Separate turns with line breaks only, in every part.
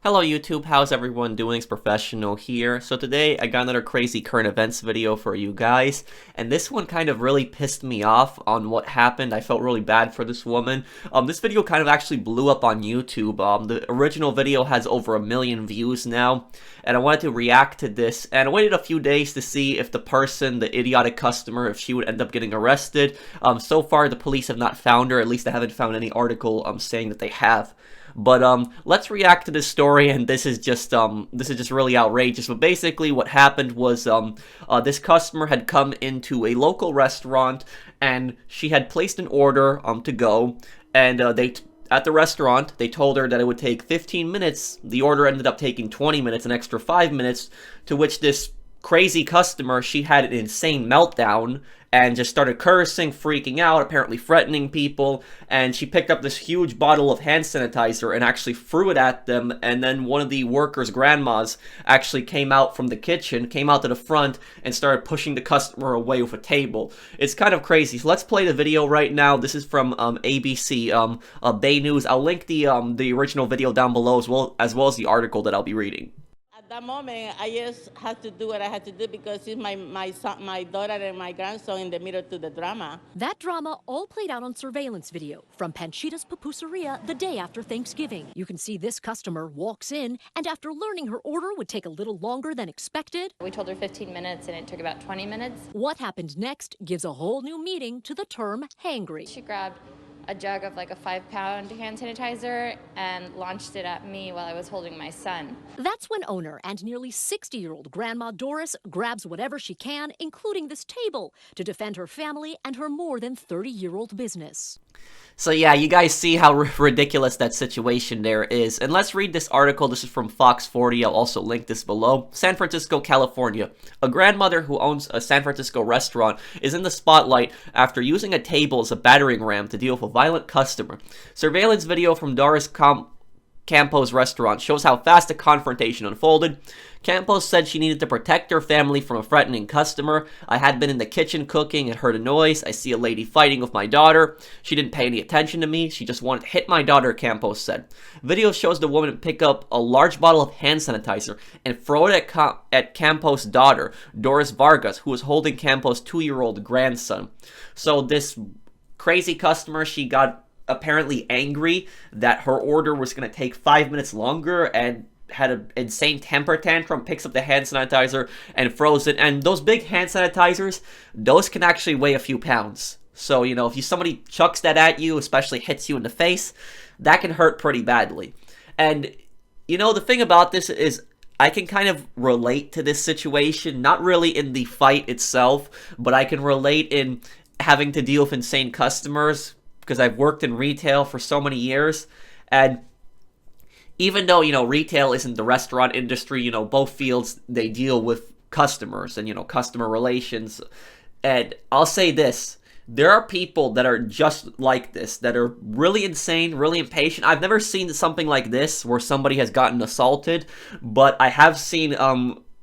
Hello YouTube, how's everyone doing? It's Professional here. So today I got another crazy current events video for you guys, and this one kind of really pissed me off on what happened. I felt really bad for this woman. This video kind of actually blew up on YouTube. The original video has over 1 million views now, and I wanted to react to this, and I waited a few days to see if the idiotic customer, if she would end up getting arrested. So far the police have not found her, at least I haven't found any article saying that they have. But let's react to this story, and this is just really outrageous. But basically what happened was this customer had come into a local restaurant, and she had placed an order to go, and at the restaurant, they told her that it would take 15 minutes. The order ended up taking 20 minutes, an extra 5 minutes, to which this crazy customer, she had an insane meltdown and just started cursing, freaking out, apparently threatening people, and she picked up this huge bottle of hand sanitizer and actually threw it at them, and then one of the workers' grandmas actually came out from the kitchen, came out to the front, and started pushing the customer away with a table. It's kind of crazy. So let's play the video right now. This is from ABC, Bay News. I'll link the original video down below as well as the article that I'll be reading.
At that moment, I just had to do what I had to do because it's my son, my daughter and my grandson in the middle to the drama.
That drama all played out on surveillance video from Panchita's Pupuseria the day after Thanksgiving. You can see this customer walks in, and after learning her order would take a little longer than expected,
we told her 15 minutes and it took about 20 minutes.
What happened next gives a whole new meaning to the term hangry.
She grabbed a jug of like a 5-pound hand sanitizer and launched it at me while I was holding my son.
That's when owner and nearly 60-year-old Grandma Doris grabs whatever she can, including this table, to defend her family and her more than 30-year-old business.
So yeah, you guys see how ridiculous that situation there is. And let's read this article. This is from Fox 40. I'll also link this below. San Francisco, California. A grandmother who owns a San Francisco restaurant is in the spotlight after using a table as a battering ram to deal with a violent customer. Surveillance video from Doris Campos restaurant shows how fast the confrontation unfolded. Campos said she needed to protect her family from a threatening customer. I had been in the kitchen cooking and heard a noise. I see a lady fighting with my daughter. She didn't pay any attention to me. She just wanted to hit my daughter, Campos said. Video shows the woman pick up a large bottle of hand sanitizer and throw it at Campos' daughter, Doris Vargas, who was holding Campos' 2-year-old grandson. So this crazy customer, she got apparently angry that her order was going to take 5 minutes longer and had an insane temper tantrum, picks up the hand sanitizer and throws it. And those big hand sanitizers, those can actually weigh a few pounds. So, you know, if somebody chucks that at you, especially hits you in the face, that can hurt pretty badly. And, you know, the thing about this is I can kind of relate to this situation, not really in the fight itself, but I can relate in having to deal with insane customers, because I've worked in retail for so many years, and even though, you know, retail isn't the restaurant industry, you know, both fields, they deal with customers and, you know, customer relations. And I'll say this, there are people that are just like this, that are really insane, really impatient. I've never seen something like this where somebody has gotten assaulted, but I have seen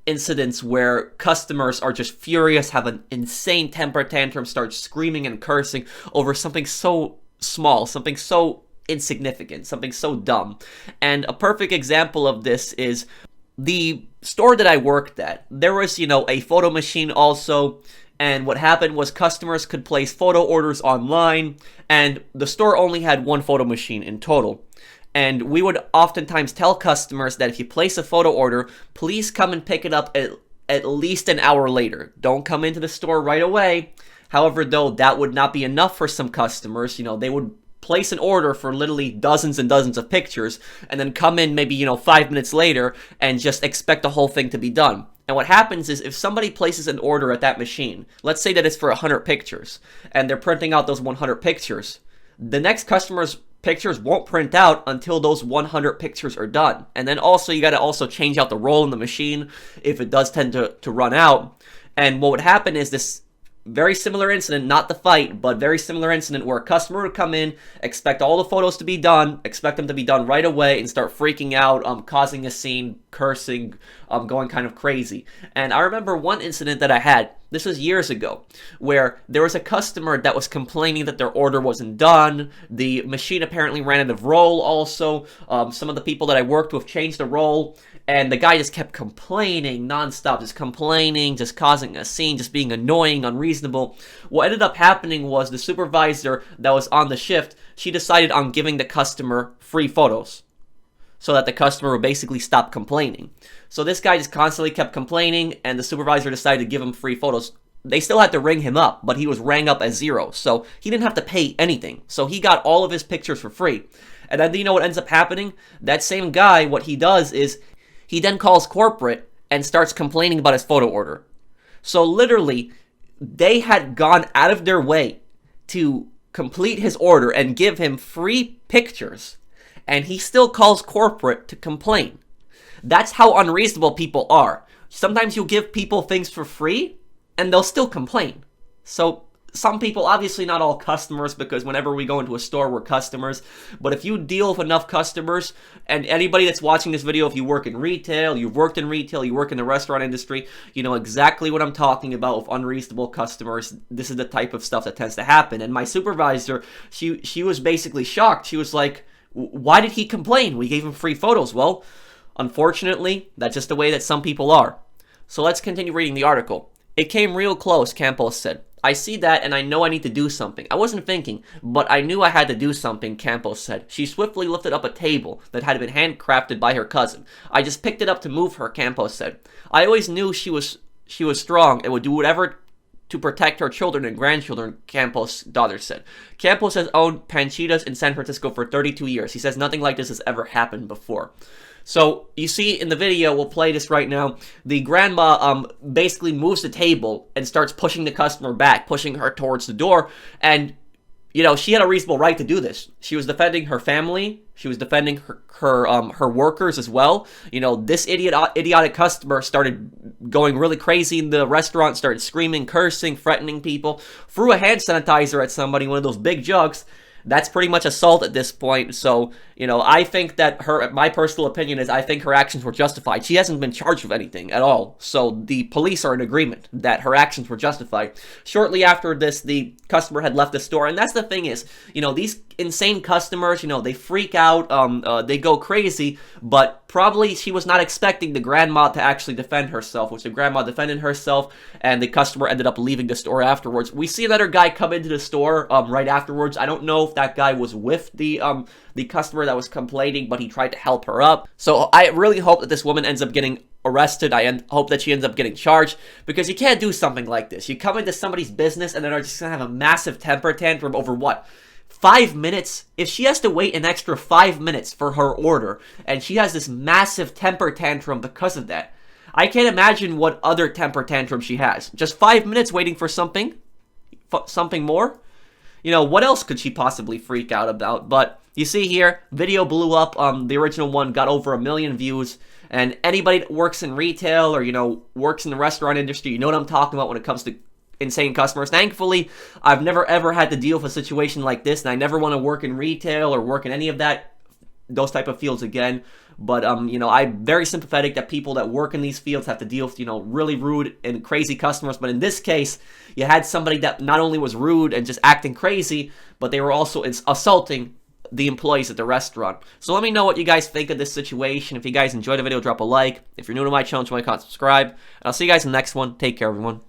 incidents where customers are just furious, have an insane temper tantrum, start screaming and cursing over something so small, something so insignificant, something so dumb. And a perfect example of this is the store that I worked at. There was, you know, a photo machine also, and what happened was customers could place photo orders online, and the store only had one photo machine in total. And we would oftentimes tell customers that if you place a photo order, please come and pick it up at least an hour later. Don't come into the store right away. However, though, that would not be enough for some customers. You know, they would place an order for literally dozens and dozens of pictures and then come in maybe, you know, 5 minutes later and just expect the whole thing to be done. And what happens is if somebody places an order at that machine, let's say that it's for 100 pictures, and they're printing out those 100 pictures, the next customer's pictures won't print out until those 100 pictures are done. And then also you got to also change out the roll in the machine if it does tend to run out. And what would happen is this very similar incident, not the fight, but very similar incident where a customer would come in, expect all the photos to be done, expect them to be done right away, and start freaking out, causing a scene, cursing, going kind of crazy. And I remember one incident that I had. This was years ago, where there was a customer that was complaining that their order wasn't done. The machine apparently ran out of roll also. Some of the people that I worked with changed the roll, and the guy just kept complaining nonstop, just complaining, just causing a scene, just being annoying, unreasonable. What ended up happening was the supervisor that was on the shift, she decided on giving the customer free photos, so that the customer would basically stop complaining. So this guy just constantly kept complaining, and the supervisor decided to give him free photos. They still had to ring him up, but he was rang up as zero, so he didn't have to pay anything. So he got all of his pictures for free. And then, do you know what ends up happening? That same guy, what he does is, he then calls corporate and starts complaining about his photo order. So literally, they had gone out of their way to complete his order and give him free pictures, and he still calls corporate to complain. That's how unreasonable people are. Sometimes you'll give people things for free, and they'll still complain. So some people, obviously not all customers, because whenever we go into a store, we're customers. But if you deal with enough customers, and anybody that's watching this video, if you work in retail, you've worked in retail, you work in the restaurant industry, you know exactly what I'm talking about with unreasonable customers. This is the type of stuff that tends to happen. And my supervisor, she was basically shocked. She was like, why did he complain? We gave him free photos. Well, unfortunately, that's just the way that some people are. So let's continue reading the article. It came real close, Campos said. I see that and I know I need to do something. I wasn't thinking, but I knew I had to do something, Campos said. She swiftly lifted up a table that had been handcrafted by her cousin. I just picked it up to move her, Campos said. I always knew she was strong and would do whatever to protect her children and grandchildren, Campos' daughter said. Campos has owned Panchitas in San Francisco for 32 years. He says nothing like this has ever happened before. So, you see in the video, we'll play this right now, the grandma basically moves the table and starts pushing the customer back, pushing her towards the door, and, you know, she had a reasonable right to do this. She was defending her family, she was defending her workers as well. You know, this idiotic customer started going really crazy in the restaurant, started screaming, cursing, threatening people, threw a hand sanitizer at somebody, one of those big jugs. That's pretty much assault at this point. So, you know, I think that my personal opinion is I think her actions were justified. She hasn't been charged with anything at all. So the police are in agreement that her actions were justified. Shortly after this, the customer had left the store. And that's the thing is, you know, these insane customers, you know, they freak out, they go crazy, but probably she was not expecting the grandma to actually defend herself, which the grandma defended herself, and the customer ended up leaving the store afterwards. We see another guy come into the store right afterwards. I don't know if that guy was with the customer that was complaining, but he tried to help her up. So I really hope that this woman ends up getting arrested. I hope that she ends up getting charged, because you can't do something like this. You come into somebody's business and then are just gonna have a massive temper tantrum over what? 5 minutes? If she has to wait an extra 5 minutes for her order, and she has this massive temper tantrum because of that, I can't imagine what other temper tantrum she has. Just 5 minutes waiting for something more? You know, what else could she possibly freak out about? But you see here, video blew up. The original one got over 1 million views. And anybody that works in retail or, you know, works in the restaurant industry, you know what I'm talking about when it comes to insane customers. Thankfully, I've never ever had to deal with a situation like this, and I never want to work in retail or work in any of those type of fields again. But, you know, I'm very sympathetic that people that work in these fields have to deal with, you know, really rude and crazy customers. But in this case, you had somebody that not only was rude and just acting crazy, but they were also assaulting the employees at the restaurant. So let me know what you guys think of this situation. If you guys enjoyed the video, drop a like. If you're new to my channel, join my subscribe. And I'll see you guys in the next one. Take care, everyone.